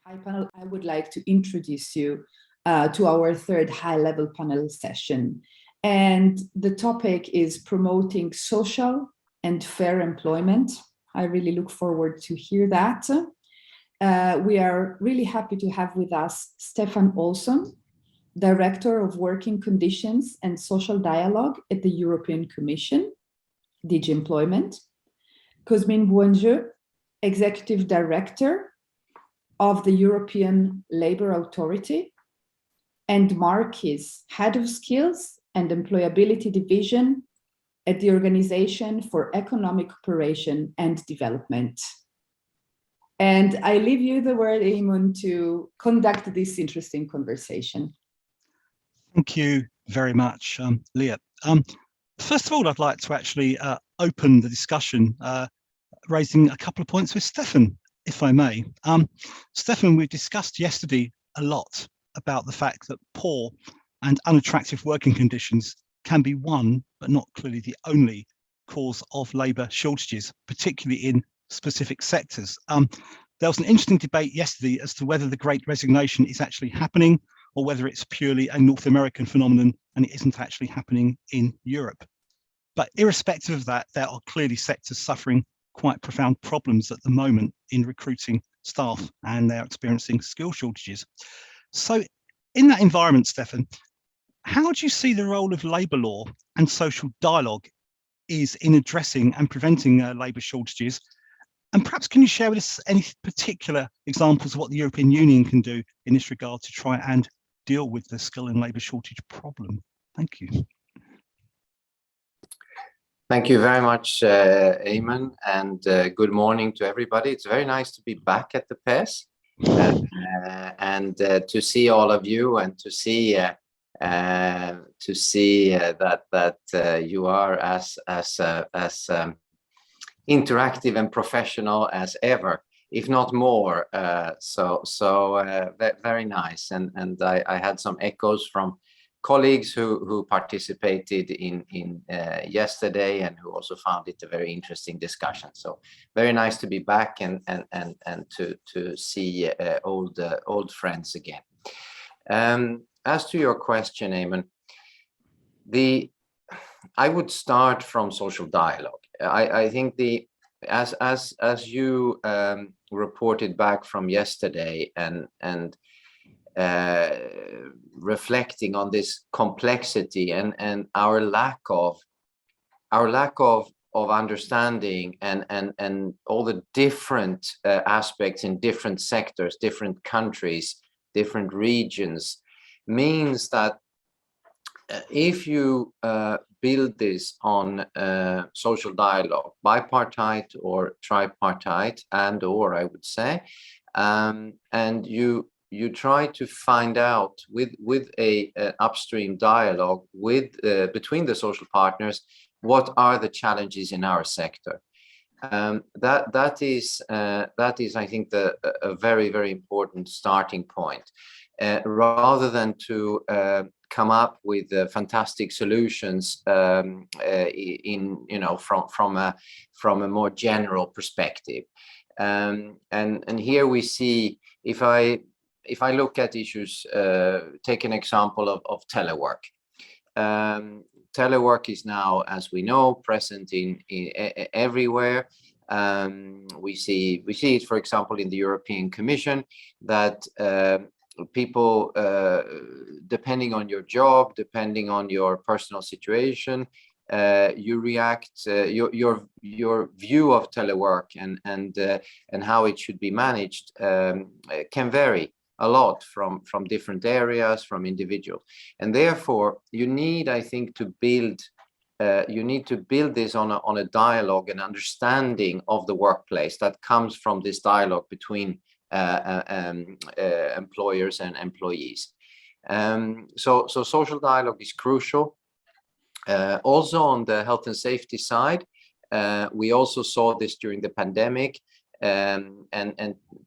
Hi panel, I would like to introduce you to our third high-level panel session. And the topic is promoting social and fair employment. I really look forward to hear that. We are really happy to have with us Stefan Olsson, Director of Working Conditions and Social Dialogue at the European Commission, DG Employment, Cosmin, Boiangiu, Executive Director of the European Labour Authority, and Mark Keese, Head of Skills and Employability Division at the Organization for Economic Cooperation and Development. And I leave you the word, Eamon, to conduct this interesting conversation. Thank you very much, Leah. First of all, I'd like to actually open the discussion, raising a couple of points with Stefan, if I may. Stefan, we discussed yesterday a lot about the fact that poor and unattractive working conditions can be one, but not clearly the only, cause of labour shortages, particularly in specific sectors. There was an interesting debate yesterday as to whether the Great Resignation is actually happening or whether it's purely a North American phenomenon and it isn't actually happening in Europe. But irrespective of that, there are clearly sectors suffering quite profound problems at the moment in recruiting staff, and they're experiencing skill shortages. So in that environment, Stefan, how do you see the role of labour law and social dialogue is in addressing and preventing labour shortages? And perhaps can you share with us any particular examples of what the European Union can do in this regard to try and deal with the skill and labour shortage problem? Thank you. Thank you very much, Eamon, and good morning to everybody. It's very nice to be back at the PES and to see all of you and to see that you are as interactive and professional as ever, if not more. Very nice. And I had some echoes from colleagues who participated in yesterday and who also found it a very interesting discussion. So very nice to be back and to see old friends again. As to your question, Eamon, I would start from social dialogue. I think as you reported back from yesterday and reflecting on this complexity and our lack of understanding and all the different aspects in different sectors, different countries, different regions, means that if you build this on social dialogue, bipartite or tripartite, or I would say, and you try to find out with an upstream dialogue between the social partners, what are the challenges in our sector. That is I think a very, very important starting point, rather than to come up with fantastic solutions from a more general perspective. And here we see, if I look at issues, take an example of telework. Telework is now, as we know, present in everywhere. We see it, for example, in the European Commission, that people, depending on your job, depending on your personal situation, you react, your view of telework and how it should be managed can vary a lot from different areas, from individuals, and therefore you need, I think, to build this on a dialogue and understanding of the workplace that comes from this dialogue between employers and employees. So social dialogue is crucial. Also on the health and safety side, we also saw this during the pandemic. And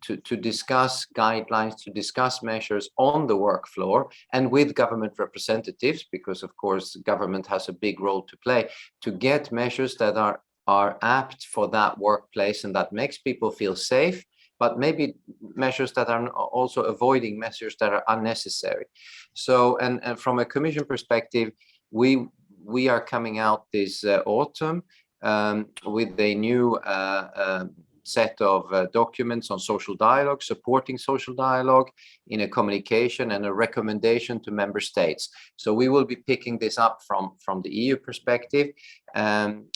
to discuss guidelines, to discuss measures on the work floor and with government representatives, because of course government has a big role to play, to get measures that are apt for that workplace and that makes people feel safe but maybe measures that are also avoiding measures that are unnecessary. So, and from a Commission perspective, we are coming out this autumn with a new set of documents on social dialogue, supporting social dialogue in a communication and a recommendation to member states. So we will be picking this up from the EU perspective, and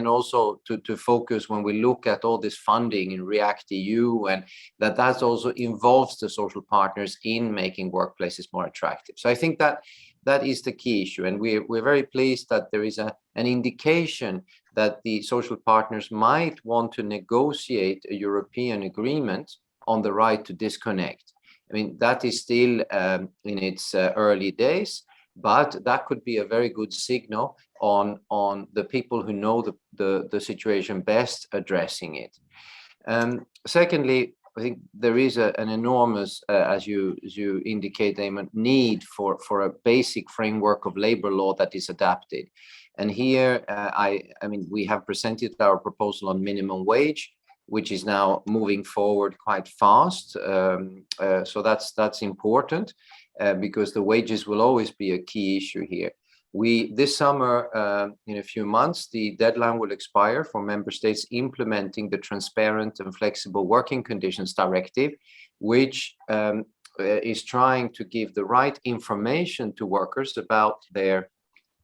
also to focus when we look at all this funding in React-EU, and that also involves the social partners in making workplaces more attractive. So I think that is the key issue, and we're very pleased that there is an indication that the social partners might want to negotiate a European agreement on the right to disconnect. I mean, that is still in its early days, but that could be a very good signal on the people who know the situation best addressing it. Secondly, I think there is an enormous, as you indicate, Eamon, need for a basic framework of labor law that is adapted. And here, I mean, we have presented our proposal on minimum wage, which is now moving forward quite fast. So that's important because the wages will always be a key issue here. This summer, in a few months, the deadline will expire for member states implementing the Transparent and Flexible Working Conditions Directive, which is trying to give the right information to workers about their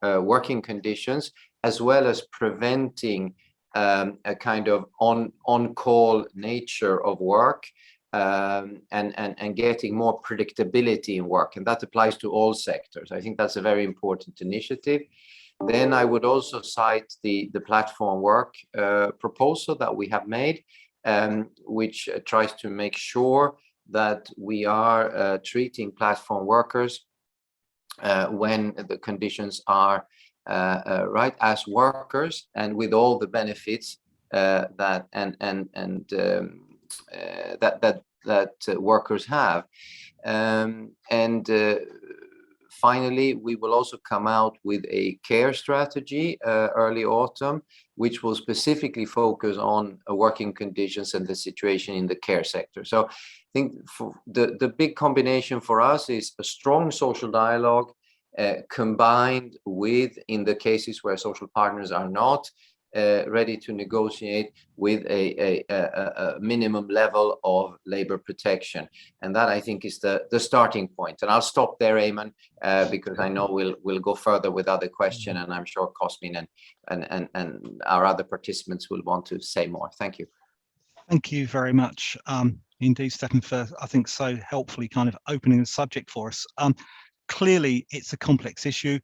working conditions, as well as preventing a kind of on-call nature of work, and getting more predictability in work, and that applies to all sectors. I think that's a very important initiative. Then I would also cite the platform work proposal that we have made, which tries to make sure that we are treating platform workers when the conditions are right as workers, and with all the benefits that workers have. Finally, we will also come out with a care strategy early autumn, which will specifically focus on working conditions and the situation in the care sector. So I think the big combination for us is a strong social dialogue combined with, in the cases where social partners are not ready to negotiate, with a minimum level of labor protection. And that, I think, is the starting point. And I'll stop there, Eamon, because I know we'll go further with other questions, and I'm sure Cosmin and our other participants will want to say more. Thank you. Thank you very much indeed, Stefan, for, I think, so helpfully kind of opening the subject for us. Clearly, it's a complex issue.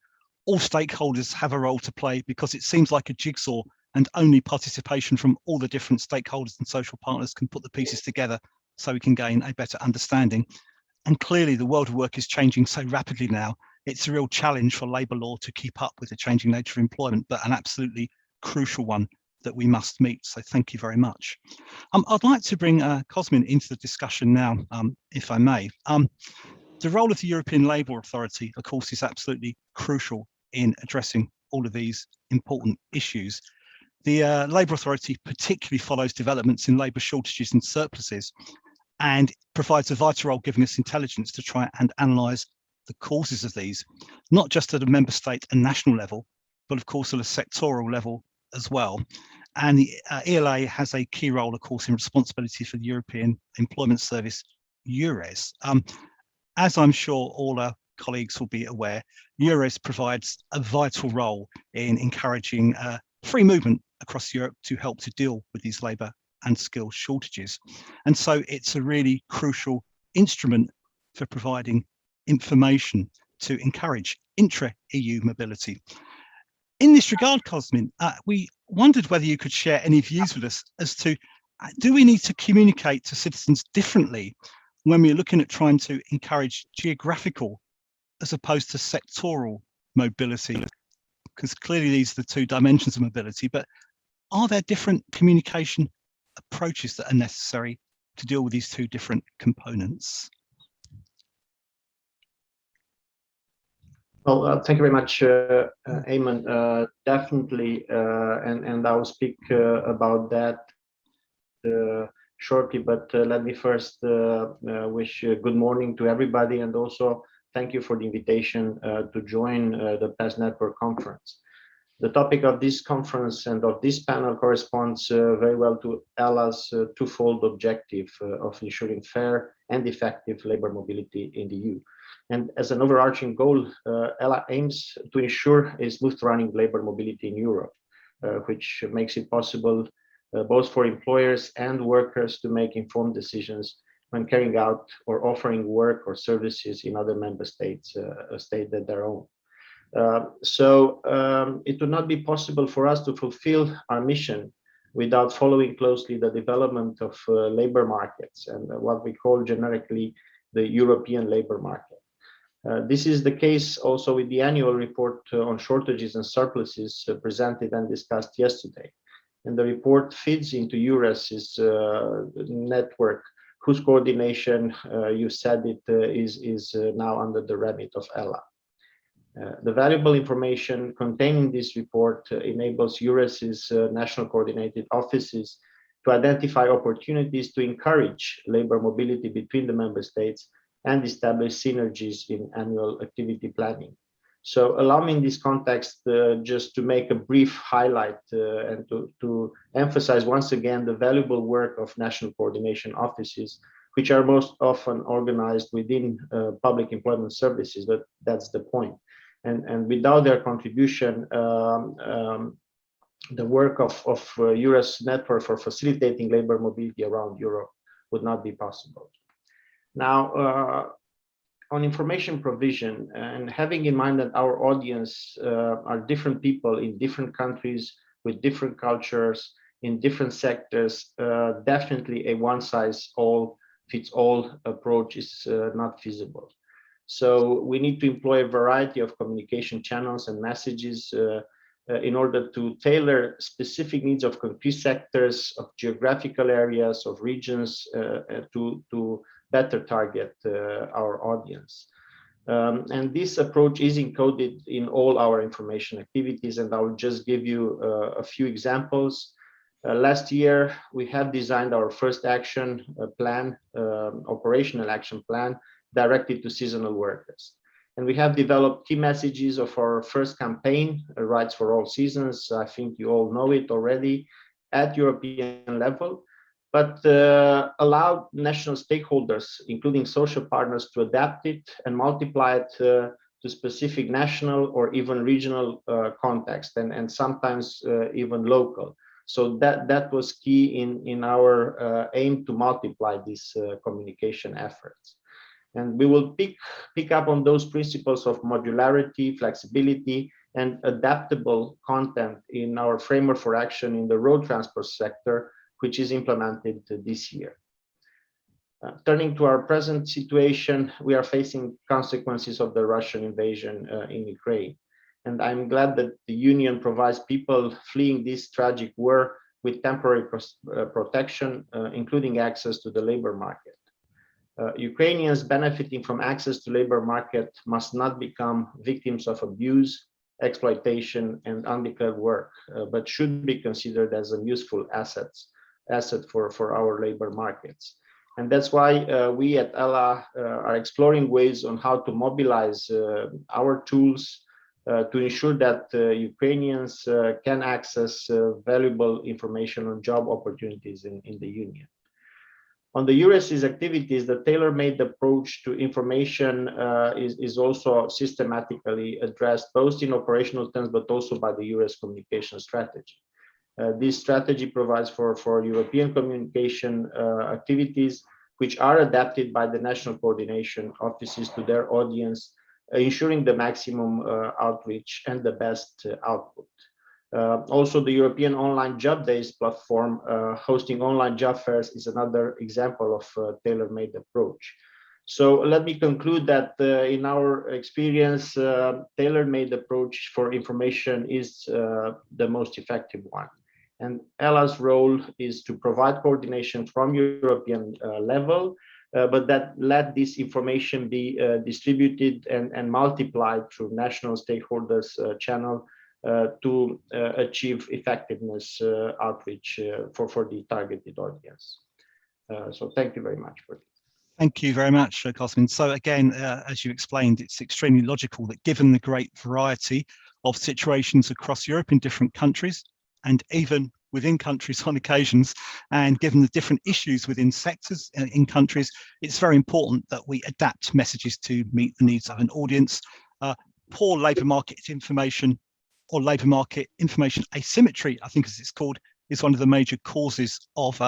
All stakeholders have a role to play, because it seems like a jigsaw, and only participation from all the different stakeholders and social partners can put the pieces together so we can gain a better understanding. And clearly the world of work is changing so rapidly now. It's a real challenge for labour law to keep up with the changing nature of employment, but an absolutely crucial one that we must meet. So thank you very much. I'd like to bring Cosmin into the discussion now, if I may. The role of the European Labour Authority, of course, is absolutely crucial in addressing all of these important issues. The Labour Authority particularly follows developments in labour shortages and surpluses, and provides a vital role, giving us intelligence to try and analyse the causes of these, not just at a member state and national level, but of course at a sectoral level as well. And the ELA has a key role, of course, in responsibility for the European Employment Service, EURES. As I'm sure all our colleagues will be aware, EURES provides a vital role in encouraging free movement across Europe to help to deal with these labour and skill shortages. And so it's a really crucial instrument for providing information to encourage intra-EU mobility. In this regard, Cosmin, we wondered whether you could share any views with us as to, do we need to communicate to citizens differently when we're looking at trying to encourage geographical as opposed to sectoral mobility? Because clearly these are the two dimensions of mobility, but are there different communication approaches that are necessary to deal with these two different components? Well, thank you very much, Eamon. Definitely, and I will speak about that shortly, but let me first wish good morning to everybody, and also thank you for the invitation to join the PES Network Conference. The topic of this conference and of this panel corresponds very well to ELA's twofold objective of ensuring fair and effective labor mobility in the EU. And as an overarching goal, ELA aims to ensure a smooth running labor mobility in Europe, which makes it possible both for employers and workers to make informed decisions when carrying out or offering work or services in other member states, a state that their own. It would not be possible for us to fulfill our mission without following closely the development of labor markets and what we call generically the European labor market. This is the case also with the annual report on shortages and surpluses presented and discussed yesterday. And the report feeds into EURES's network, whose coordination, you said it, is now under the remit of ELA. The valuable information contained in this report enables EURES's national coordinated offices to identify opportunities to encourage labor mobility between the member states and establish synergies in annual activity planning. So allow me in this context just to make a brief highlight and to emphasize once again the valuable work of national coordination offices, which are most often organized within public employment services, but that's the point. And without their contribution, the work of EURES network for facilitating labor mobility around Europe would not be possible. Now, on information provision, and having in mind that our audience are different people in different countries with different cultures in different sectors, definitely a one-size-fits-all approach is not feasible. So we need to employ a variety of communication channels and messages in order to tailor specific needs of concrete sectors, of geographical areas, of regions to better target our audience. And this approach is encoded in all our information activities, and I will just give you a few examples. Last year, we have designed our first action plan, operational action plan, directed to seasonal workers. And we have developed key messages of our first campaign, Rights for All Seasons. I think you all know it already at European level, but allowed national stakeholders, including social partners, to adapt it and multiply it to specific national or even regional context, and sometimes even local. So that was key in our aim to multiply these communication efforts. And we will pick up on those principles of modularity, flexibility, and adaptable content in our framework for action in the road transport sector, which is implemented this year. Turning to our present situation, we are facing consequences of the Russian invasion in Ukraine. And I'm glad that the Union provides people fleeing this tragic war with temporary protection, including access to the labor market. Ukrainians benefiting from access to labor market must not become victims of abuse, exploitation, and undeclared work, but should be considered as a useful asset for our labor markets. And that's why we at ELA are exploring ways on how to mobilize our tools to ensure that Ukrainians can access valuable information on job opportunities in the Union. On the EURES's activities, the tailor-made approach to information is also systematically addressed, both in operational terms, but also by the EURES communication strategy. This strategy provides for European communication activities, which are adapted by the national coordination offices to their audience, ensuring the maximum outreach and the best output. Also, the European Online Job Days platform hosting online job fairs is another example of a tailor-made approach. So let me conclude that in our experience, tailor-made approach for information is the most effective one. And ELA's role is to provide coordination from European level, but that let this information be distributed and multiplied through national stakeholders channel to achieve effectiveness outreach for the targeted audience. So thank you very much for this. Thank you very much, Cosmin. So again, as you explained, it's extremely logical that given the great variety of situations across Europe in different countries, and even within countries on occasions, and given the different issues within sectors in countries, it's very important that we adapt messages to meet the needs of an audience. Poor labour market information, or labour market information asymmetry, I think as it's called, is one of the major causes of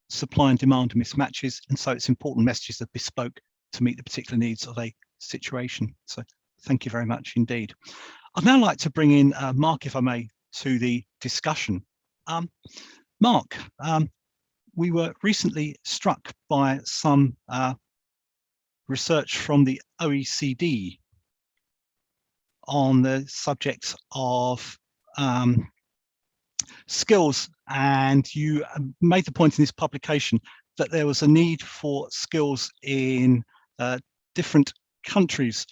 supply and demand mismatches, and so it's important messages are bespoke to meet the particular needs of a situation. So thank you very much indeed. I'd now like to bring in Mark, if I may, to the discussion. Mark, we were recently struck by some research from the OECD on the subject of skills, and you made the point in this publication that there was a need for skills in different countries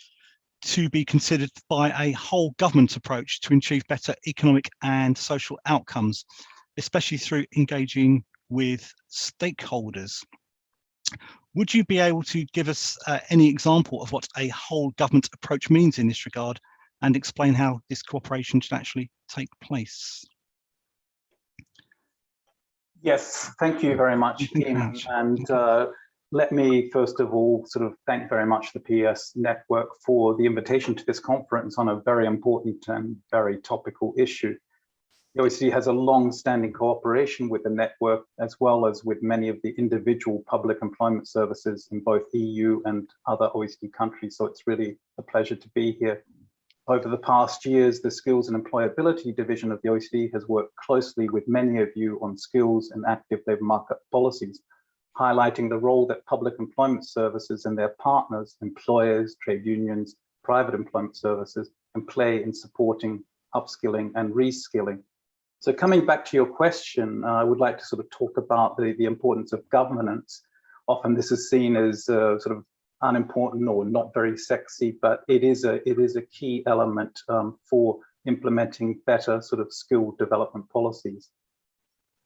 to be considered by a whole government approach to achieve better economic and social outcomes, especially through engaging with stakeholders. Would you be able to give us any example of what a whole government approach means in this regard, and explain how this cooperation should actually take place? Yes, thank you very much, Kim. And let me first of all sort of thank very much the PES Network for the invitation to this conference on a very important and very topical issue. The OECD has a long-standing cooperation with the network, as well as with many of the individual public employment services in both EU and other OECD countries. So it's really a pleasure to be here. Over the past years, the Skills and Employability Division of the OECD has worked closely with many of you on skills and active labour market policies, highlighting the role that public employment services and their partners, employers, trade unions, private employment services, can play in supporting upskilling and reskilling. So coming back to your question, I would like to sort of talk about the importance of governance. Often this is seen as sort of unimportant or not very sexy, but it is a key element for implementing better sort of skill development policies.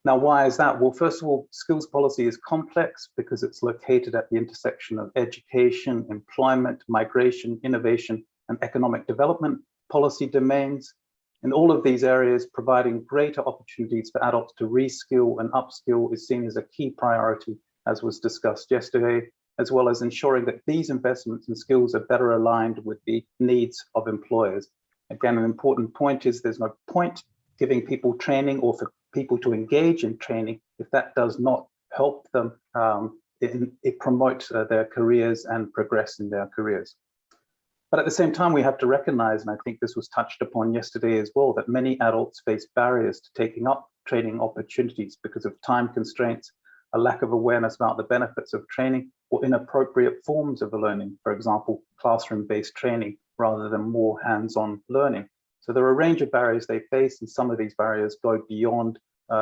Now, why is that? Well, first of all, skills policy is complex because it's located at the intersection of education, employment, migration, innovation, and economic development policy domains. In all of these areas, providing greater opportunities for adults to reskill and upskill is seen as a key priority, as was discussed yesterday, as well as ensuring that these investments in skills are better aligned with the needs of employers. Again, an important point is there's no point giving people training or for people to engage in training if that does not help them promote their careers and progress in their careers. But at the same time, we have to recognize, and I think this was touched upon yesterday as well, that many adults face barriers to taking up training opportunities because of time constraints, a lack of awareness about the benefits of training, or inappropriate forms of learning, for example, classroom-based training rather than more hands-on learning. So there are a range of barriers they face, and some of these barriers go beyond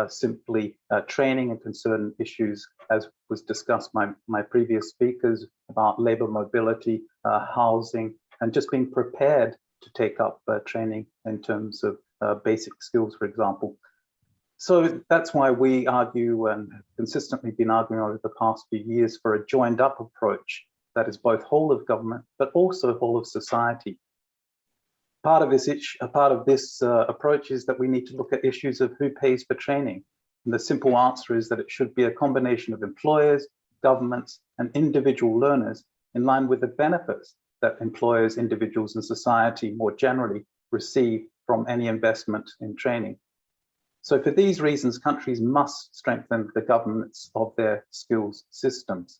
simply training and concern issues, as was discussed by my previous speakers about labor mobility, housing, and just being prepared to take up training in terms of basic skills, for example. So that's why we argue and have consistently been arguing over the past few years for a joined up approach that is both whole of government, but also whole of society. Part of this approach is that we need to look at issues of who pays for training. And the simple answer is that it should be a combination of employers, governments, and individual learners in line with the benefits that employers, individuals, and society more generally receive from any investment in training. So for these reasons, countries must strengthen the governance of their skills systems.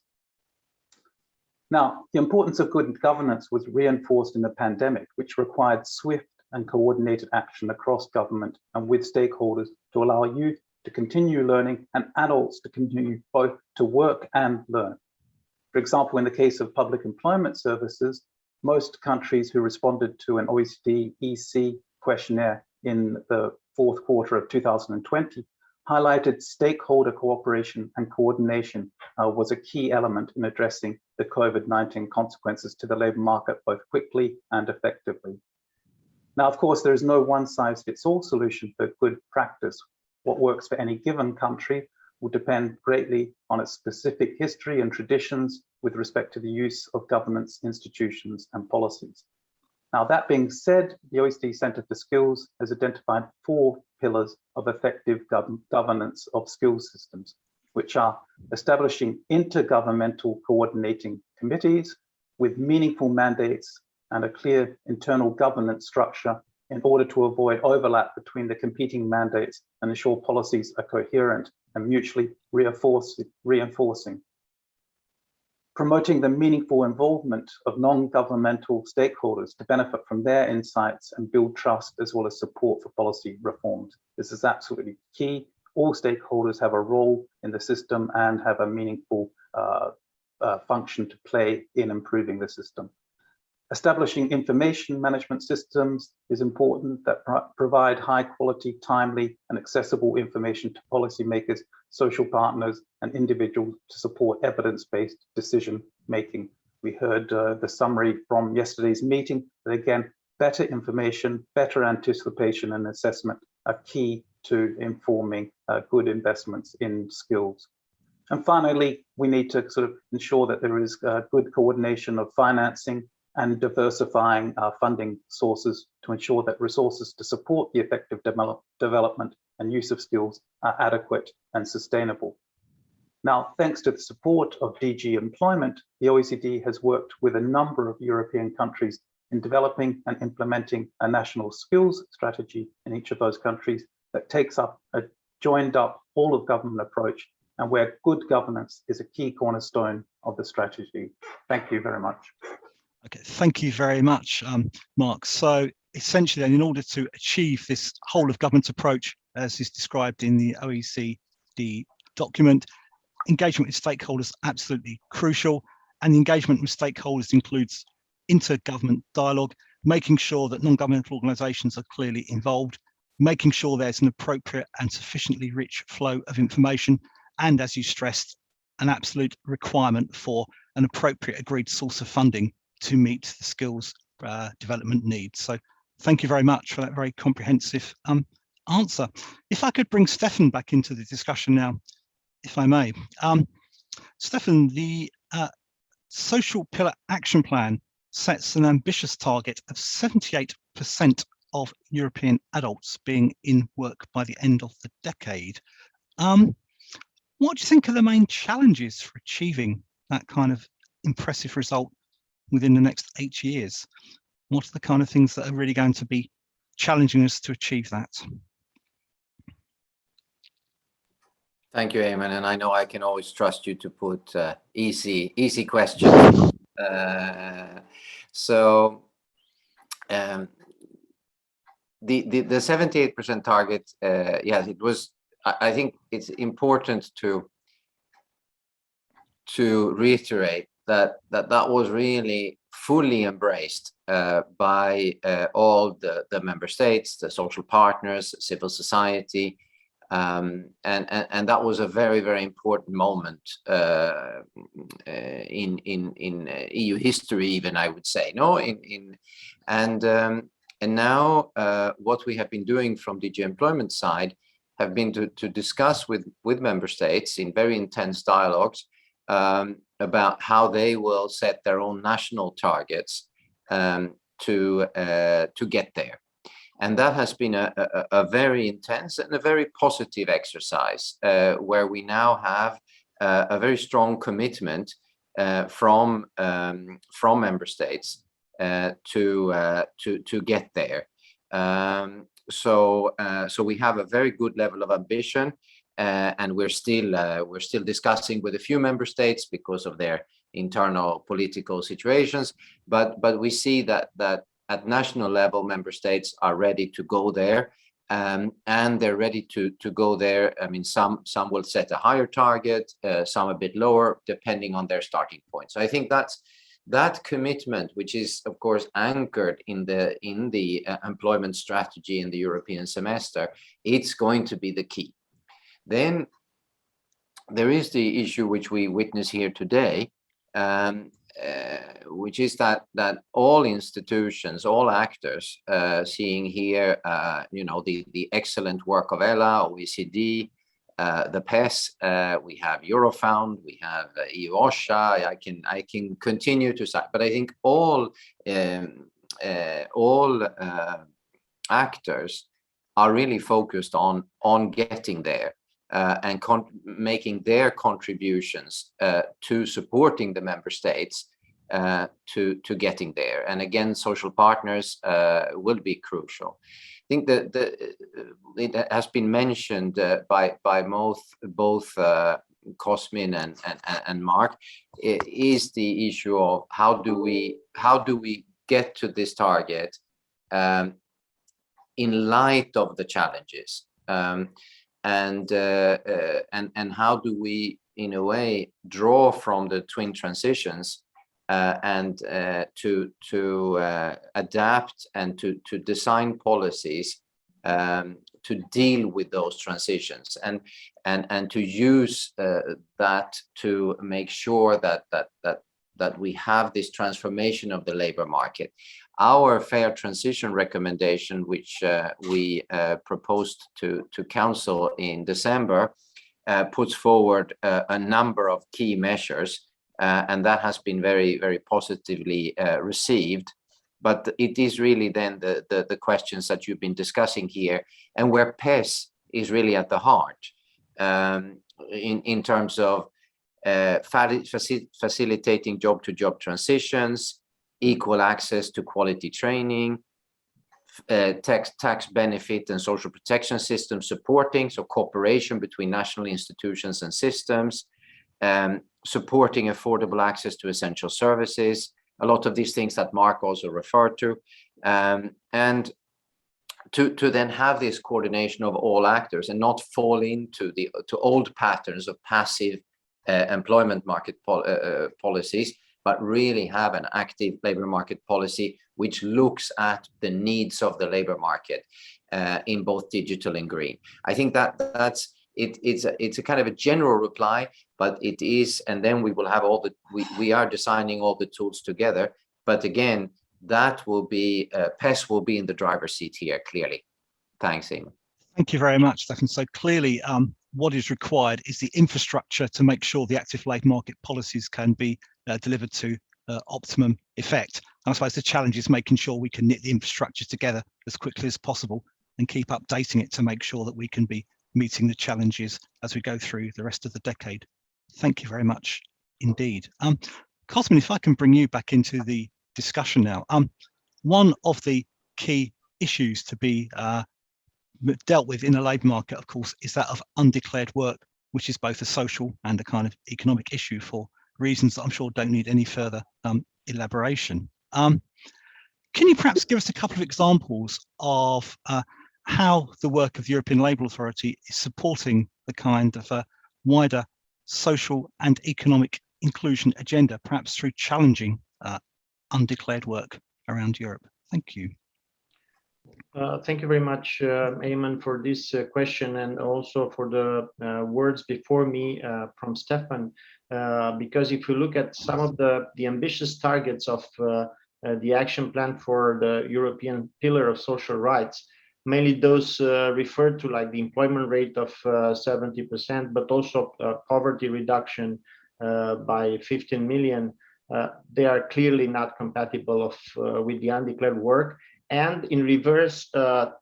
Now, the importance of good governance was reinforced in the pandemic, which required swift and coordinated action across government and with stakeholders to allow youth to continue learning and adults to continue both to work and learn. For example, in the case of public employment services, most countries who responded to an OECD EC questionnaire in the fourth quarter of 2020 highlighted stakeholder cooperation and coordination was a key element in addressing the COVID-19 consequences to the labour market both quickly and effectively. Now, of course, there is no one-size-fits-all solution for good practice. What works for any given country will depend greatly on its specific history and traditions with respect to the use of governance, institutions, and policies. Now, that being said, the OECD Centre for Skills has identified 4 pillars of effective governance of skills systems, which are establishing intergovernmental coordinating committees with meaningful mandates and a clear internal governance structure in order to avoid overlap between the competing mandates and ensure policies are coherent and mutually reinforcing. Promoting the meaningful involvement of non-governmental stakeholders to benefit from their insights and build trust as well as support for policy reforms. This is absolutely key. All stakeholders have a role in the system and have a meaningful function to play in improving the system. Establishing information management systems is important that provide high quality, timely and accessible information to policymakers, social partners and individuals to support evidence-based decision making. We heard the summary from yesterday's meeting, that again, better information, better anticipation and assessment are key to informing good investments in skills. And finally, we need to sort of ensure that there is good coordination of financing and diversifying our funding sources to ensure that resources to support the effective development and use of skills are adequate and sustainable. Now, thanks to the support of DG Employment, the OECD has worked with a number of European countries in developing and implementing a national skills strategy in each of those countries that takes up a joined up whole of government approach and where good governance is a key cornerstone of the strategy. Thank you very much. Okay, thank you very much, Mark. So essentially, then, in order to achieve this whole of government approach, as is described in the OECD document, engagement with stakeholders absolutely crucial, and the engagement with stakeholders includes intergovernment dialogue, making sure that non-governmental organisations are clearly involved, making sure there's an appropriate and sufficiently rich flow of information, and as you stressed, an absolute requirement for an appropriate agreed source of funding to meet the skills development needs. So thank you very much for that very comprehensive answer. If I could bring Stefan back into the discussion now, if I may. Stefan, the Social Pillar Action Plan sets an ambitious target of 78% of European adults being in work by the end of the decade. What do you think are the main challenges for achieving that kind of impressive result within the next 8 years? What are the kind of things that are really going to be challenging us to achieve that? Thank you, Eamon, and I know I can always trust you to put easy questions. The 78% target, yes, it was. I think it's important to reiterate that was really fully embraced by all the member states, the social partners, civil society, and that was a very, very important moment in EU history, even, I would say. No, and now what we have been doing from DG Employment side have been to discuss with member states in very intense dialogues about how they will set their own national targets to get there. And that has been a very intense and a very positive exercise where we now have a very strong commitment from member states to get there. So we have a very good level of ambition, and we're still discussing with a few member states because of their internal political situations. But we see that at national level, member states are ready to go there, and they're ready to go there. I mean, some will set a higher target, some a bit lower, depending on their starting point. So I think that commitment, which is of course anchored in the employment strategy in the European semester, it's going to be the key. Then there is the issue which we witness here today, which is that all institutions, all actors, seeing here, the excellent work of ELA, OECD, the PES, we have Eurofound, we have EU OSHA. I can continue to say, but I think all actors are really focused on getting there and making their contributions to supporting the member states to getting there. And again, social partners will be crucial. I think that it has been mentioned by both Cosmin and Mark, is the issue of how do we get to this target in light of the challenges, and how do we, in a way, draw from the twin transitions and to adapt and to design policies to deal with those transitions and to use that to make sure that we have this transformation of the labor market. Our fair transition recommendation, which we proposed to Council in December, puts forward a number of key measures, and that has been very, very positively received. But it is really then the questions that you've been discussing here, and where PES is really at the heart, in terms of facilitating job-to-job transitions, equal access to quality training, tax benefit and social protection system supporting, so cooperation between national institutions and systems, supporting affordable access to essential services, a lot of these things that Mark also referred to, and to then have this coordination of all actors and not fall into to old patterns of passive employment market policies, but really have an active labor market policy which looks at the needs of the labor market in both digital and green. I think that's it's a kind of a general reply, but it is, and then we will have we are designing all the tools together. But again, that will be PES will be in the driver's seat here, clearly. Thanks, Eamon. Thank you very much, Stefan. So clearly, what is required is the infrastructure to make sure the active labour market policies can be delivered to optimum effect. And I suppose the challenge is making sure we can knit the infrastructure together as quickly as possible and keep updating it to make sure that we can be meeting the challenges as we go through the rest of the decade. Thank you very much indeed. Cosmin, if I can bring you back into the discussion now. One of the key issues to be dealt with in the labour market, of course, is that of undeclared work, which is both a social and a kind of economic issue for reasons that I'm sure don't need any further elaboration. Can you perhaps give us a couple of examples of how the work of the European Labour Authority is supporting the kind of wider social and economic inclusion agenda, perhaps through challenging undeclared work around Europe? Thank you. Thank you very much, Eamon, for this question, and also for the words before me from Stefan. Because if you look at some of the ambitious targets of the action plan for the European Pillar of Social Rights, mainly those referred to, like the employment rate of 70%, but also poverty reduction by 15 million, they are clearly not compatible with the undeclared work. And in reverse,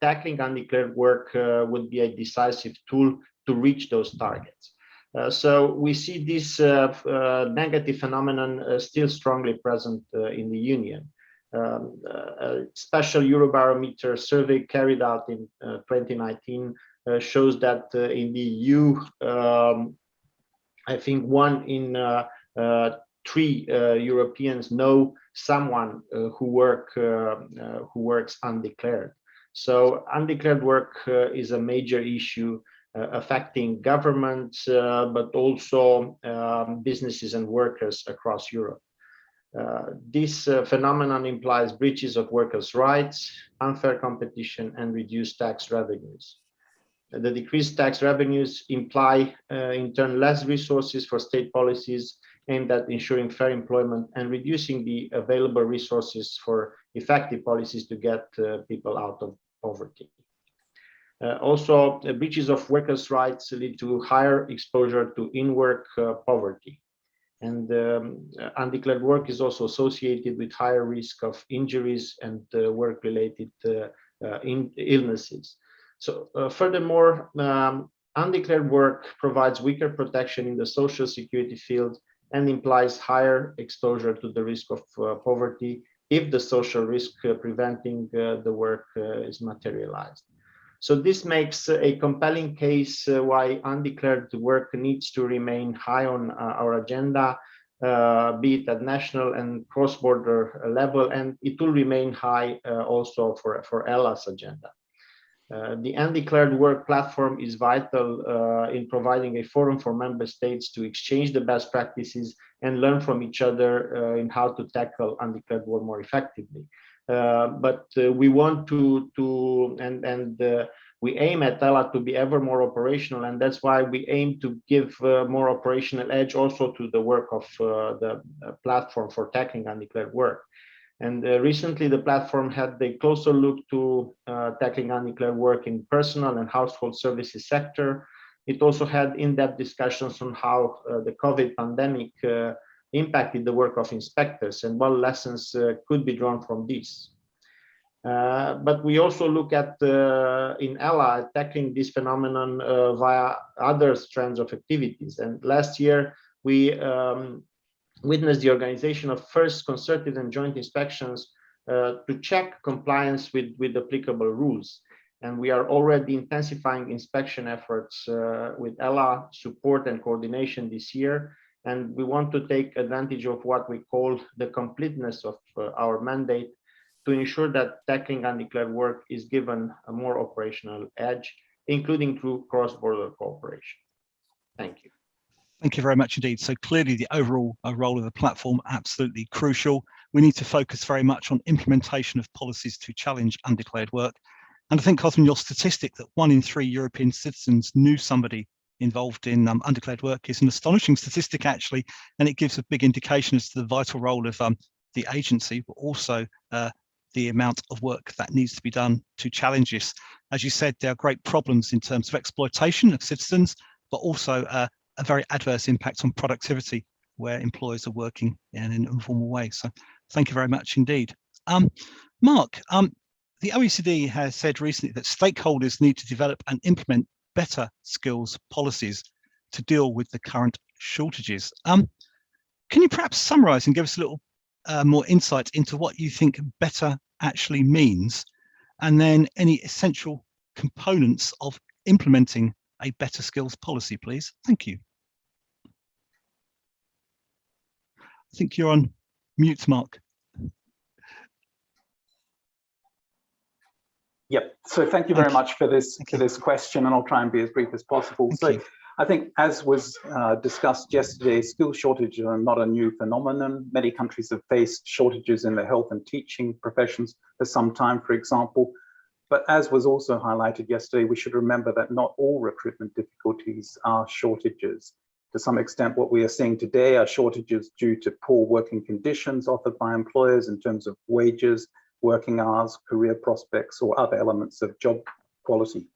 tackling undeclared work would be a decisive tool to reach those targets. So we see this negative phenomenon still strongly present in the Union. A special Eurobarometer survey carried out in 2019 shows that in the EU, I think 1 in 3 Europeans know someone who works undeclared. So undeclared work is a major issue affecting governments, but also businesses and workers across Europe. This phenomenon implies breaches of workers' rights, unfair competition, and reduced tax revenues. The decreased tax revenues imply, in turn, less resources for state policies aimed at ensuring fair employment and reducing the available resources for effective policies to get people out of poverty. Also, breaches of workers' rights lead to higher exposure to in-work poverty. And undeclared work is also associated with higher risk of injuries and work-related illnesses. So furthermore, undeclared work provides weaker protection in the social security field and implies higher exposure to the risk of poverty if the social risk preventing the work is materialized. So this makes a compelling case why undeclared work needs to remain high on our agenda, be it at national and cross-border level, and it will remain high also for ELA's agenda. The undeclared work platform is vital in providing a forum for member states to exchange the best practices and learn from each other in how to tackle undeclared work more effectively. But we want we aim at ELA to be ever more operational, and that's why we aim to give more operational edge also to the work of the platform for tackling undeclared work. And recently, the platform had a closer look to tackling undeclared work in personal and household services sector. It also had in-depth discussions on how the COVID pandemic impacted the work of inspectors and what lessons could be drawn from this. But we also look at, in ELA, tackling this phenomenon via other strands of activities. And last year, we witnessed the organization of first concerted and joint inspections to check compliance with applicable rules. And we are already intensifying inspection efforts with ELA support and coordination this year. And we want to take advantage of what we call the completeness of our mandate to ensure that tackling undeclared work is given a more operational edge, including through cross-border cooperation. Thank you. Thank you very much indeed. So clearly the overall role of the platform, absolutely crucial. We need to focus very much on implementation of policies to challenge undeclared work. And I think, Cosmin, your statistic that 1 in 3 European citizens knew somebody involved in undeclared work is an astonishing statistic, actually, and it gives a big indication as to the vital role of the agency, but also the amount of work that needs to be done to challenge this. As you said, there are great problems in terms of exploitation of citizens, but also a very adverse impact on productivity where employers are working in an informal way. So thank you very much indeed. Mark, the OECD has said recently that stakeholders need to develop and implement better skills policies to deal with the current shortages. Can you perhaps summarize and give us a little more insight into what you think better actually means, and then any essential components of implementing a better skills policy, please? Thank you. I think you're on mute, Mark. Yep. So thank you very much for this question, and I'll try and be as brief as possible. So I think, as was discussed yesterday, skill shortages are not a new phenomenon. Many countries have faced shortages in the health and teaching professions for some time, for example. But as was also highlighted yesterday, we should remember that not all recruitment difficulties are shortages. To some extent, what we are seeing today are shortages due to poor working conditions offered by employers in terms of wages, working hours, career prospects, or other elements of job quality.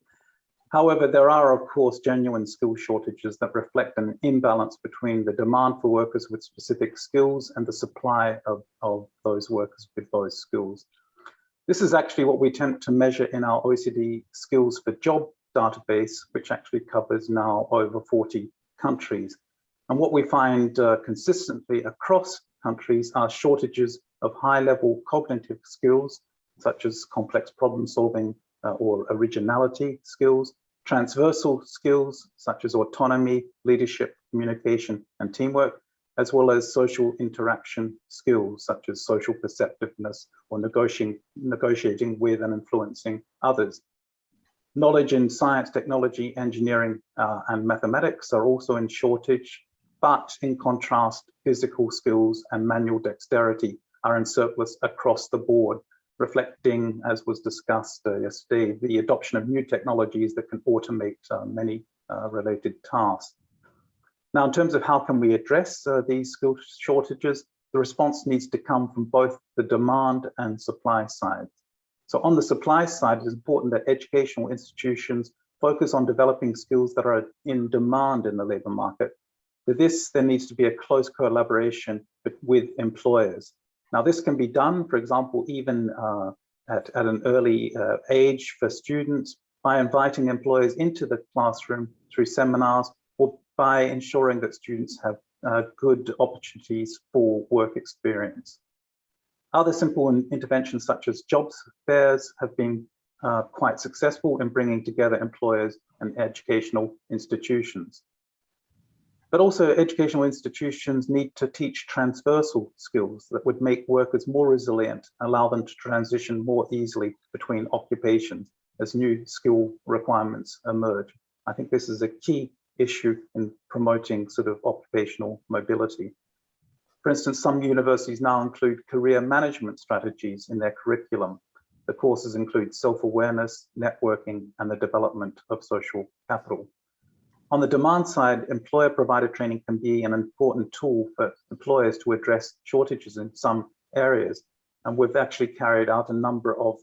However, there are, of course, genuine skill shortages that reflect an imbalance between the demand for workers with specific skills and the supply of those workers with those skills. This is actually what we attempt to measure in our OECD Skills for Job database, which actually covers now over 40 countries. And what we find consistently across countries are shortages of high-level cognitive skills, such as complex problem-solving or originality skills, transversal skills, such as autonomy, leadership, communication, and teamwork, as well as social interaction skills, such as social perceptiveness or negotiating with and influencing others. Knowledge in science, technology, engineering, and mathematics are also in shortage, but in contrast, physical skills and manual dexterity are in surplus across the board, reflecting, as was discussed yesterday, the adoption of new technologies that can automate many related tasks. Now, in terms of how can we address these skill shortages, the response needs to come from both the demand and supply side. So on the supply side, it is important that educational institutions focus on developing skills that are in demand in the labor market. For this, there needs to be a close collaboration with employers. Now, this can be done, for example, even at an early age for students by inviting employers into the classroom through seminars, or by ensuring that students have good opportunities for work experience. Other simple interventions such as jobs fairs have been quite successful in bringing together employers and educational institutions. But also educational institutions need to teach transversal skills that would make workers more resilient, allow them to transition more easily between occupations as new skill requirements emerge. I think this is a key issue in promoting sort of occupational mobility. For instance, some universities now include career management strategies in their curriculum. The courses include self-awareness, networking, and the development of social capital. On the demand side, employer-provided training can be an important tool for employers to address shortages in some areas. And we've actually carried out a number of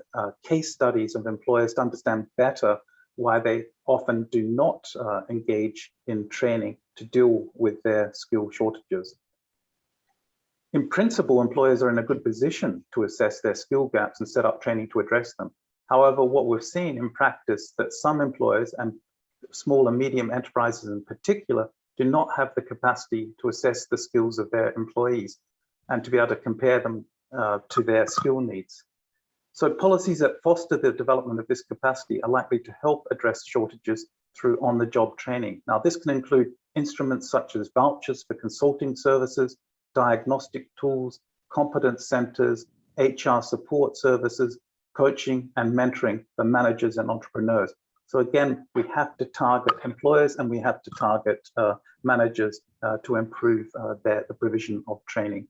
case studies of employers to understand better why they often do not engage in training to deal with their skill shortages. In principle, employers are in a good position to assess their skill gaps and set up training to address them. However, what we've seen in practice that some employers, and small and medium enterprises in particular, do not have the capacity to assess the skills of their employees and to be able to compare them to their skill needs. So policies that foster the development of this capacity are likely to help address shortages through on-the-job training. Now, this can include instruments such as vouchers for consulting services, diagnostic tools, competence centers, HR support services, coaching and mentoring for managers and entrepreneurs. So again, we have to target employers and we have to target managers to improve the provision of training.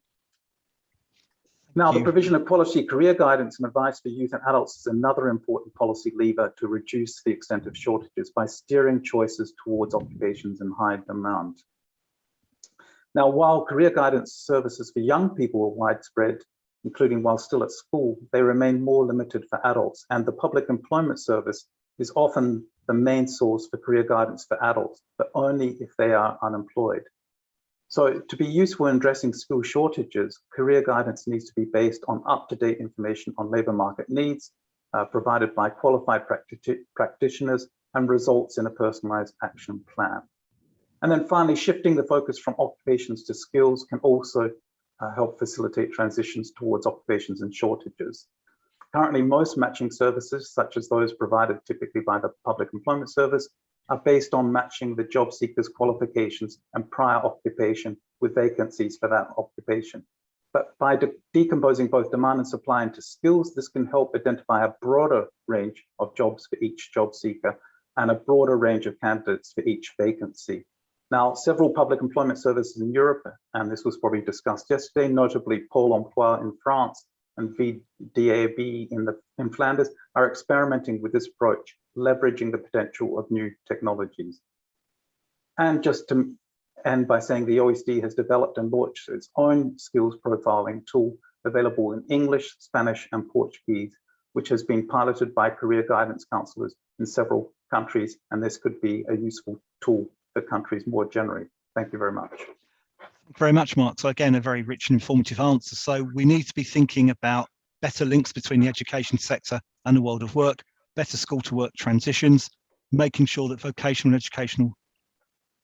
Now, the provision of quality career guidance and advice for youth and adults is another important policy lever to reduce the extent of shortages by steering choices towards occupations in high demand. Now, while career guidance services for young people are widespread, including while still at school, they remain more limited for adults, and the Public Employment Service is often the main source for career guidance for adults, but only if they are unemployed. So to be useful in addressing skill shortages, career guidance needs to be based on up-to-date information on labour market needs, provided by qualified practitioners, and results in a personalised action plan. And then finally, shifting the focus from occupations to skills can also help facilitate transitions towards occupations and shortages. Currently, most matching services, such as those provided typically by the Public Employment Service, are based on matching the job seeker's qualifications and prior occupation with vacancies for that occupation. But by decomposing both demand and supply into skills, this can help identify a broader range of jobs for each job seeker and a broader range of candidates for each vacancy. Now, several public employment services in Europe, and this was probably discussed yesterday, notably Pôle emploi in France and VDAB in Flanders, are experimenting with this approach, leveraging the potential of new technologies. And just to end by saying the OECD has developed and launched its own skills profiling tool available in English, Spanish, and Portuguese, which has been piloted by career guidance counselors in several countries, and this could be a useful tool for countries more generally. Thank you very much. Thank you very much, Mark. So again, a very rich and informative answer. So we need to be thinking about better links between the education sector and the world of work, better school to work transitions, making sure that vocational and educational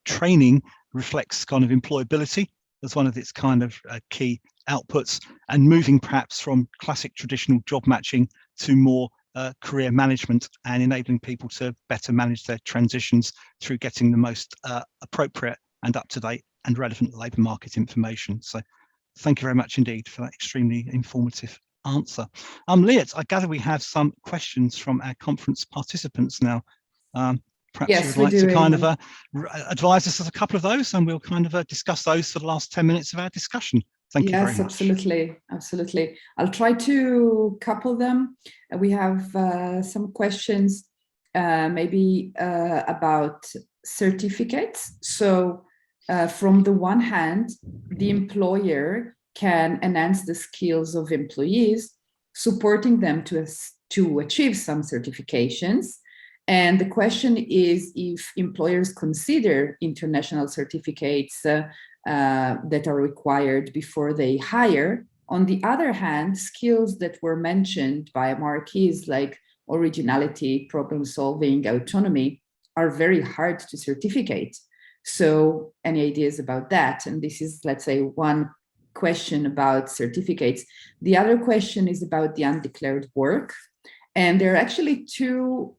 training reflects kind of employability as one of its kind of key outputs, and moving perhaps from classic traditional job matching to more career management and enabling people to better manage their transitions through getting the most appropriate and up-to-date and relevant labour market information. So thank you very much indeed for that extremely informative answer. Liet, I gather we have some questions from our conference participants now. Perhaps yes, you would like to kind of advise us of a couple of those, and we'll kind of discuss those for the last 10 minutes of our discussion. Thank you very much. Yes, absolutely, absolutely. I'll try to couple them. We have some questions maybe about certificates. So from the one hand, the employer can enhance the skills of employees, supporting them to achieve some certifications. And the question is if employers consider international certificates that are required before they hire. On the other hand, skills that were mentioned by Keese, like originality, problem solving, autonomy, are very hard to certificate. So any ideas about that? And this is, let's say, one question about certificates. The other question is about the undeclared work. And there are actually two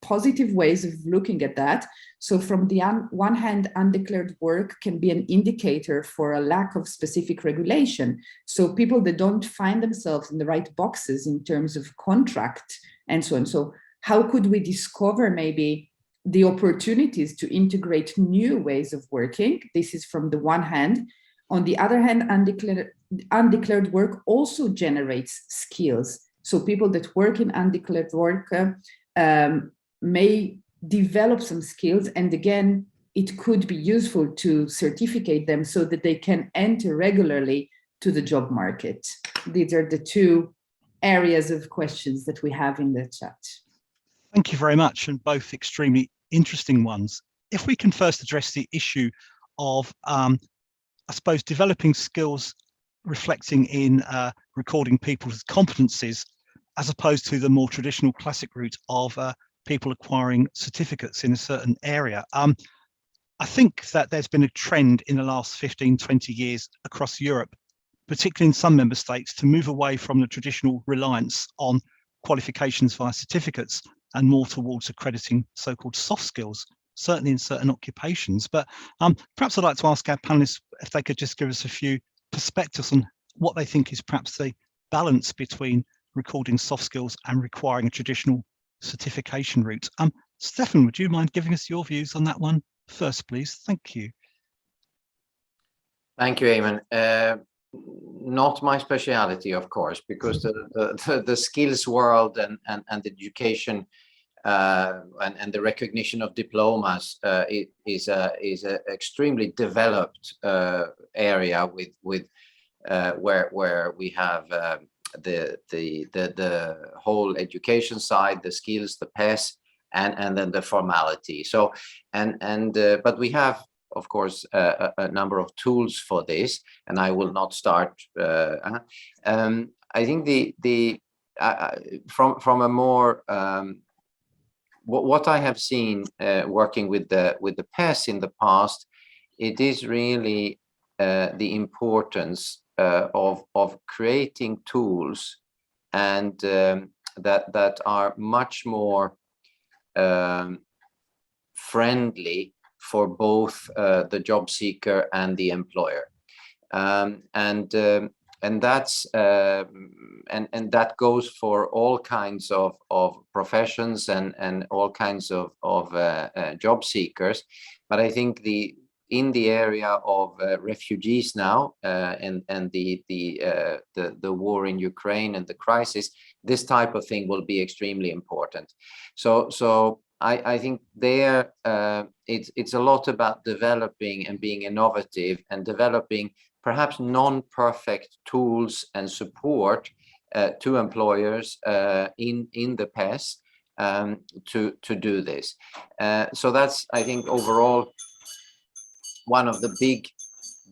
positive ways of looking at that. So from the one hand, undeclared work can be an indicator for a lack of specific regulation. So people that don't find themselves in the right boxes in terms of contract and so on. So how could we discover maybe the opportunities to integrate new ways of working? This is from the one hand. On the other hand, undeclared work also generates skills. So people that work in undeclared work may develop some skills. And again, it could be useful to certificate them so that they can enter regularly to the job market. These are the two areas of questions that we have in the chat. Thank you very much, and both extremely interesting ones. If we can first address the issue of, I suppose, developing skills reflecting in recording people's competencies, as opposed to the more traditional classic route of people acquiring certificates in a certain area. I think that there's been a trend in the last 15, 20 years across Europe, particularly in some member states, to move away from the traditional reliance on qualifications via certificates and more towards accrediting so-called soft skills, certainly in certain occupations. But perhaps I'd like to ask our panelists if they could just give us a few perspectives on what they think is perhaps the balance between recording soft skills and requiring a traditional certification route. Stefan, would you mind giving us your views on that one first, please? Thank you. Thank you, Eamon. Not my speciality, of course, because the skills world and education and the recognition of diplomas is a extremely developed area with where we have the whole education side, the skills, the PES, and then the formality. So but we have, of course, a number of tools for this, and I will not start. I think from a more what I have seen working with the PES in the past, it is really the importance of creating tools and that are much more friendly for both the job seeker and the employer, and that's and that goes for all kinds of professions and all kinds of job seekers. But I think in the area of refugees now and the war in Ukraine and the crisis, this type of thing will be extremely important. So I think there it's a lot about developing and being innovative and developing perhaps non-perfect tools and support to employers in the PES to do this. So that's, I think, overall one of the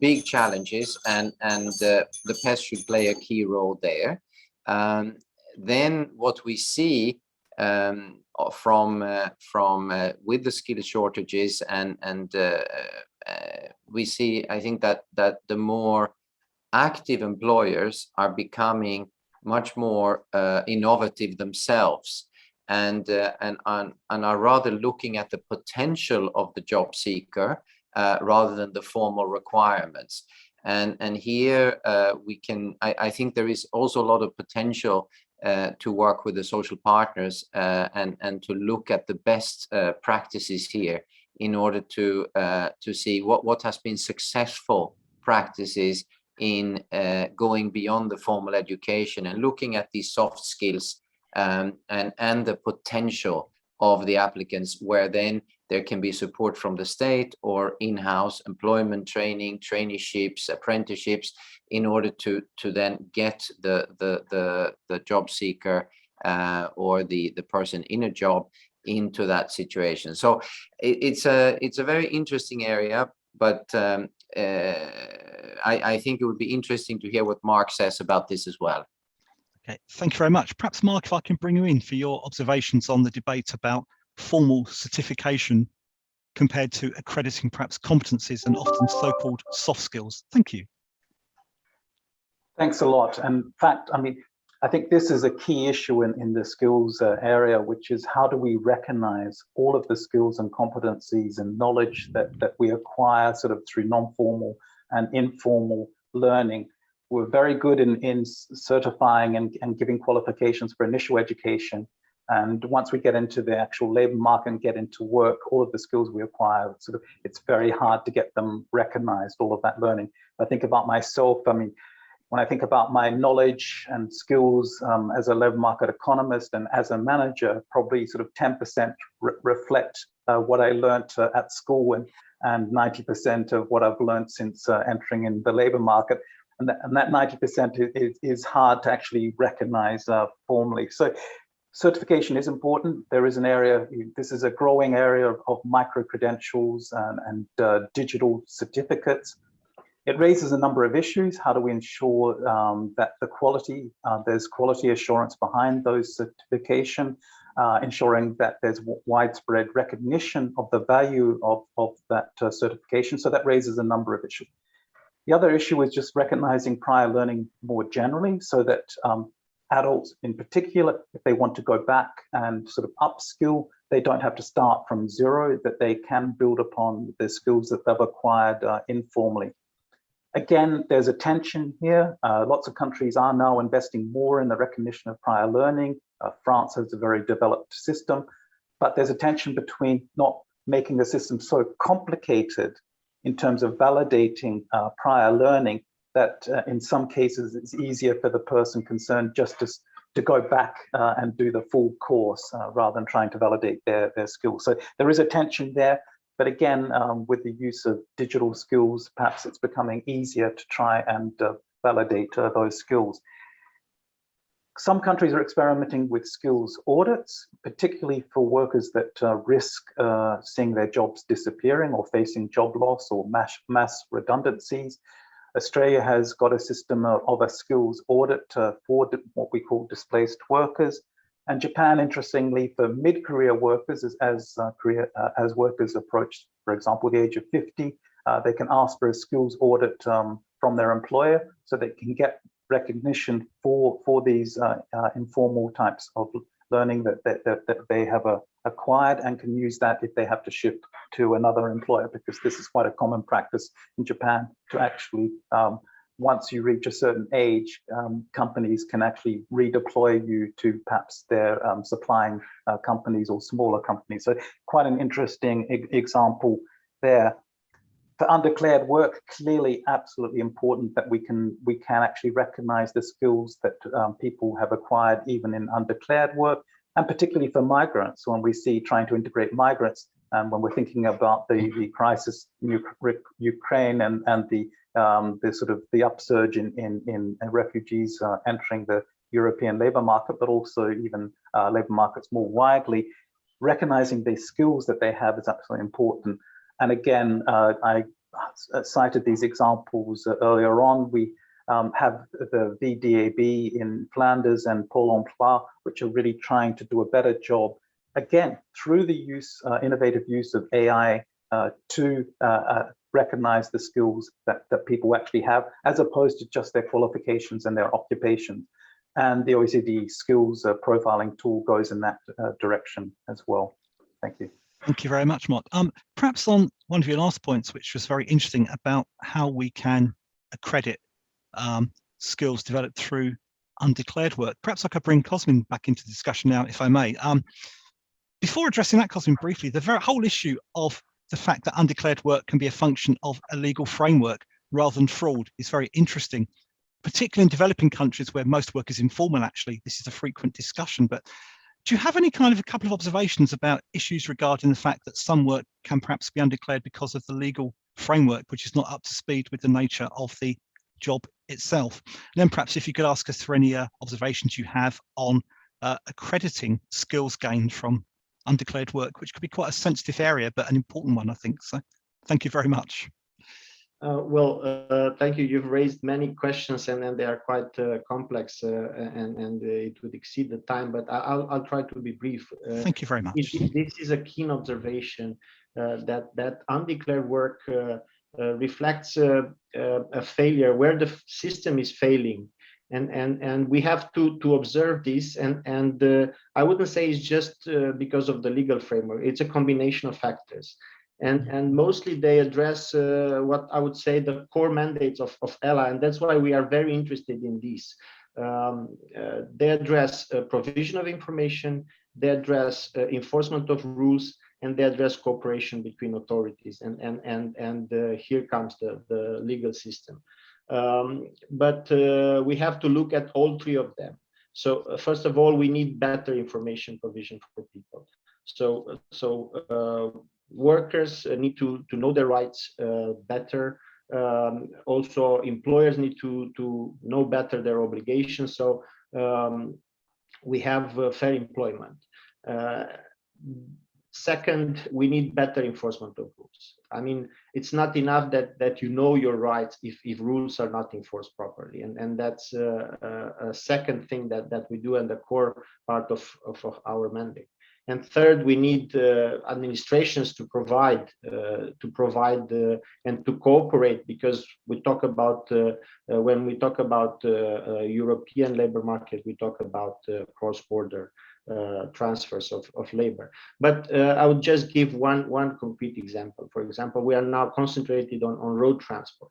big challenges, and the PES should play a key role there. Then what we see from with the skill shortages and we see, I think that the more active employers are becoming much more innovative themselves and are rather looking at the potential of the job seeker rather than the formal requirements. And here I think there is also a lot of potential to work with the social partners and to look at the best practices here in order to see what has been successful practices in going beyond the formal education and looking at these soft skills and the potential of the applicants, where then There can be support from the state or in-house employment training, traineeships, apprenticeships, in order to then get the job seeker or the person in a job into that situation. So it's a very interesting area, but I think it would be interesting to hear what Mark says about this as well. Okay, thank you very much. Perhaps, Mark, if I can bring you in for your observations on the debate about formal certification compared to accrediting perhaps competencies and often so-called soft skills. Thank you. Thanks a lot. And in fact, I mean, I think this is a key issue in the skills area, which is how do we recognize all of the skills and competencies and knowledge that we acquire sort of through non-formal and informal learning. We're very good in certifying and giving qualifications for initial education. And once we get into the actual labor market and get into work, all of the skills we acquire, sort of, it's very hard to get them recognized, all of that learning. I think about myself, I mean, when I think about my knowledge and skills as a labor market economist and as a manager, probably sort of 10% reflect what I learned at school and 90% of what I've learned since entering in the labor market. And that 90% is hard to actually recognize formally. So certification is important. There is an area, this is a growing area of micro-credentials and digital certificates. It raises a number of issues. How do we ensure that the quality, there's quality assurance behind those certification, ensuring that there's widespread recognition of the value of that certification. So that raises a number of issues. The other issue is just recognizing prior learning more generally, so that adults in particular, if they want to go back and sort of upskill, they don't have to start from zero, that they can build upon the skills that they've acquired informally. Again, there's a tension here. Lots of countries are now investing more in the recognition of prior learning. France has a very developed system, but there's a tension between not making the system so complicated in terms of validating prior learning that in some cases it's easier for the person concerned just to go back and do the full course rather than trying to validate their skills. So there is a tension there. But again, with the use of digital skills, perhaps it's becoming easier to try and validate those skills. Some countries are experimenting with skills audits, particularly for workers that risk seeing their jobs disappearing or facing job loss or mass redundancies. Australia has got a system of a skills audit for what we call displaced workers. And Japan, interestingly, for mid-career workers, as workers approach, for example, the age of 50, they can ask for a skills audit from their employer so they can get recognition for these informal types of learning that they have acquired, and can use that if they have to shift to another employer, because this is quite a common practice in Japan to actually once you reach a certain age, companies can actually redeploy you to perhaps their supplying companies or smaller companies. So quite an interesting example there. For undeclared work, clearly absolutely important that we can actually recognize the skills that people have acquired even in undeclared work, and particularly for migrants, when we see trying to integrate migrants, and when we're thinking about the crisis in Ukraine and the sort of the upsurge in refugees entering the European labor market, but also even labor markets more widely, recognizing the skills that they have is absolutely important. And again, I cited these examples earlier on. We have the VDAB in Flanders and Pôle emploi, which are really trying to do a better job, again, through the innovative use of AI to recognize the skills that people actually have, as opposed to just their qualifications and their occupations. And the OECD skills profiling tool goes in that direction as well. Thank you. Thank you very much, Mark. Perhaps on one of your last points, which was very interesting, about how we can accredit skills developed through undeclared work. Perhaps I could bring Cosmin back into the discussion now, if I may. Before addressing that, Cosmin, briefly, the whole issue of the fact that undeclared work can be a function of a legal framework rather than fraud is very interesting, particularly in developing countries where most work is informal. Actually, this is a frequent discussion, but Do you have any kind of a couple of observations about issues regarding the fact that some work can perhaps be undeclared because of the legal framework, which is not up to speed with the nature of the job itself? And then perhaps if you could ask us for any observations you have on accrediting skills gained from undeclared work, which could be quite a sensitive area, but an important one, I think. So thank you very much. Thank you. You've raised many questions, and they are quite complex, and it would exceed the time, but I'll try to be brief. Thank you very much. This is a keen observation that undeclared work reflects a failure where the system is failing, and we have to observe this, and I wouldn't say it's just because of the legal framework. It's a combination of factors. And mostly they address what I would say the core mandates of ELA, and that's why we are very interested in these. They address provision of information, they address enforcement of rules, and they address cooperation between authorities. And here comes the legal system. But we have to look at all three of them. So first of all, we need better information provision for people. So workers need to know their rights better. Also, employers need to know better their obligations. So we have fair employment. Second, we need better enforcement of rules. I mean, it's not enough that you know your rights if rules are not enforced properly. And that's a second thing that we do, and the core part of our mandate. And third, we need administrations to provide and to cooperate, because we talk about when we talk about European labor market, we talk about cross-border transfers of labor. But I would just give one concrete example. For example, we are now concentrated on road transport.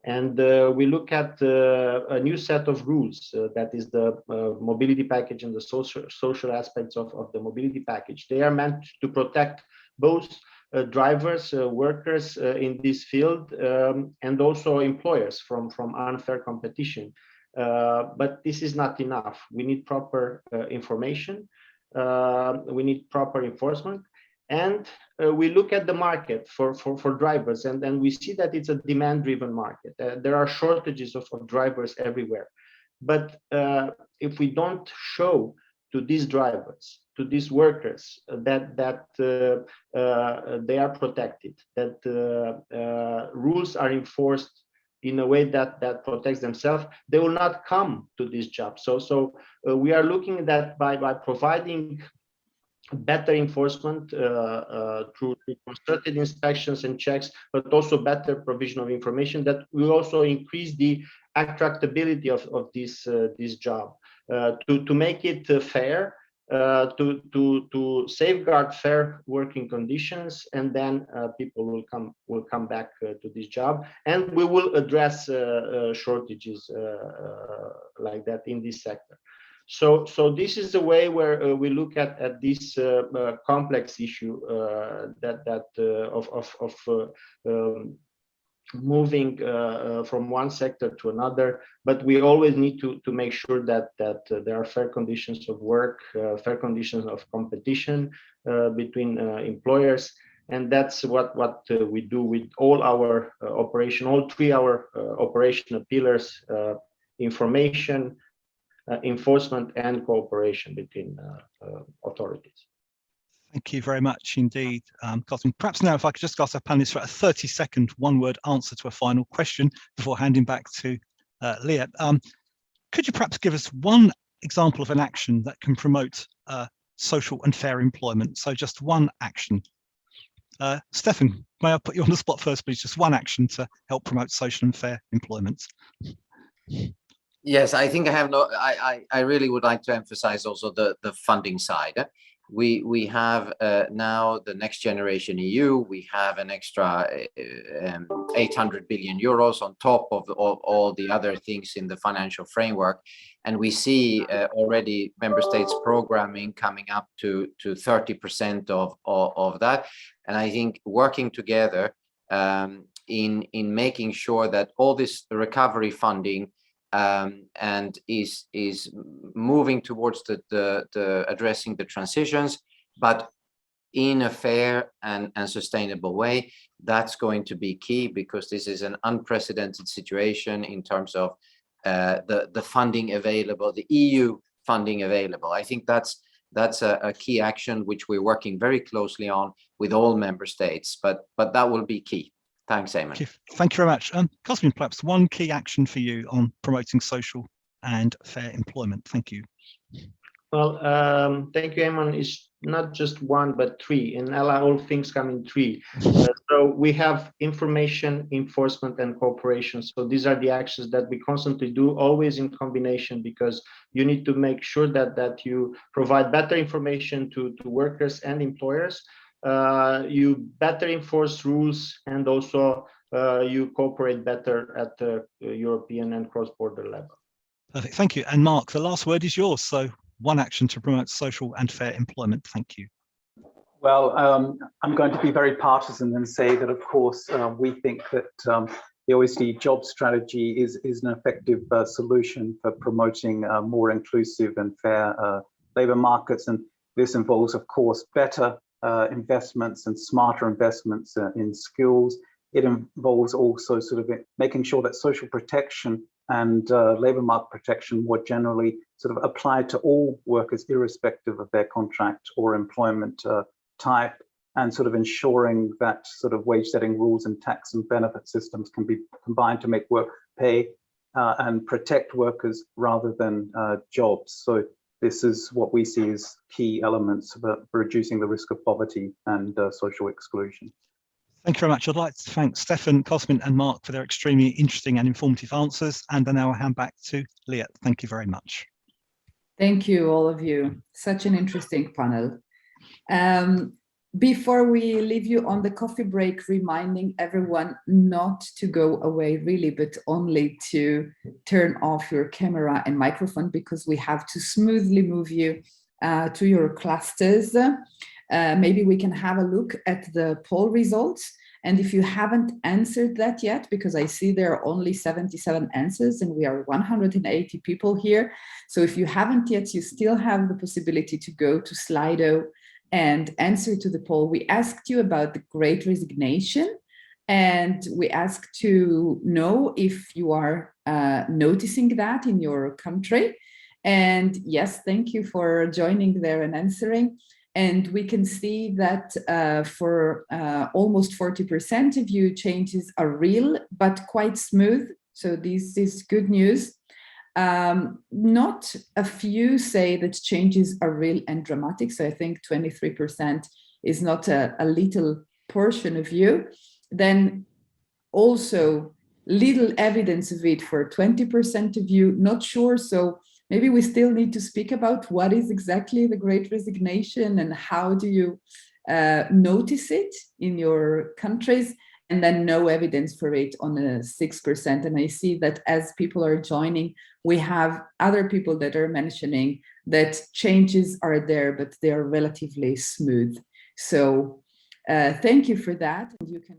And we look at a new set of rules, that is the mobility package and the social aspects of the mobility package. They are meant to protect both drivers, workers in this field, and also employers from unfair competition. But this is not enough. We need proper information, we need proper enforcement. And we look at the market for drivers, and we see that it's a demand-driven market. There are shortages of drivers everywhere. But if we don't show to these drivers, to these workers, that they are protected, that rules are enforced in a way that protects themselves, they will not come to this job. So we are looking at that by providing better enforcement through concerted inspections and checks, but also better provision of information that will also increase the attractability of this job, to make it fair, to safeguard fair working conditions, and then people will come back to this job, and we will address shortages like that in this sector. So this is the way where we look at this complex issue of moving from one sector to another. But we always need to make sure that there are fair conditions of work, fair conditions of competition between employers, and that's what we do with all our all three our operational pillars: information, enforcement, and cooperation between authorities. Thank you very much indeed, Cosmin. Perhaps now if I could just ask our panelists for a 30-second one-word answer to a final question before handing back to Leah. Could you perhaps give us one example of an action that can promote social and fair employment? So just one action. Stefan, may I put you on the spot first, please? Just one action to help promote social and fair employment. Yes, I think I have I really would like to emphasize also the funding side. We have now the Next Generation EU. We have an extra 800 billion euros on top of all the other things in the financial framework, and we see already member states programming coming up to 30% of that. And I think working together in making sure that all this recovery funding and is moving towards the addressing the transitions, but in a fair and sustainable way. That's going to be key, because this is an unprecedented situation in terms of the funding available, the EU funding available. I think that's a key action which we're working very closely on with all member states, but that will be key. Thanks, Eamon. Thank you very much. Cosmin, perhaps one key action for you on promoting social and fair employment. Thank you. Well, thank you, Eamon. It's not just one, but three. In Ella, all things come in three. So we have information, enforcement, and cooperation. So these are the actions that we constantly do, always in combination, because you need to make sure that you provide better information to workers and employers. You better enforce rules, and also you cooperate better at the European and cross-border level. Perfect. Thank you. And Mark, the last word is yours. So one action to promote social and fair employment. Thank you. Well, I'm going to be very partisan and say that, of course, we think that the OECD job strategy is an effective solution for promoting more inclusive and fair labour markets. And this involves, of course, better investments and smarter investments in skills. It involves also sort of making sure that social protection and labour market protection more generally sort of apply to all workers, irrespective of their contract or employment type, and sort of ensuring that sort of wage setting rules and tax and benefit systems can be combined to make work pay and protect workers rather than jobs. So this is what we see as key elements for reducing the risk of poverty and social exclusion. Thank you very much. I'd like to thank Stefan, Cosmin and Mark for their extremely interesting and informative answers. And I now hand back to Leah. Thank you very much. Thank you, all of you. Such an interesting panel. Before we leave you on the coffee break, reminding everyone not to go away really, but only to turn off your camera and microphone, because we have to smoothly move you to your clusters. Maybe we can have a look at the poll results. And if you haven't answered that yet, because I see there are only 77 answers and we are 180 people here. So if you haven't yet, you still have the possibility to go to Slido and answer to the poll. We asked you about the Great Resignation, and we asked to know if you are noticing that in your country. And yes, thank you for joining there and answering. And we can see that for almost 40% of you, changes are real, but quite smooth. So this is good news. Not a few say that changes are real and dramatic. So I think 23% is not a little portion of you. Then also little evidence of it for 20% of you, not sure. So maybe we still need to speak about what is exactly the Great Resignation and how do you notice it in your countries, and then no evidence for it on a 6%. And I see that as people are joining, we have other people that are mentioning that changes are there, but they are relatively smooth. So thank you for that. And you can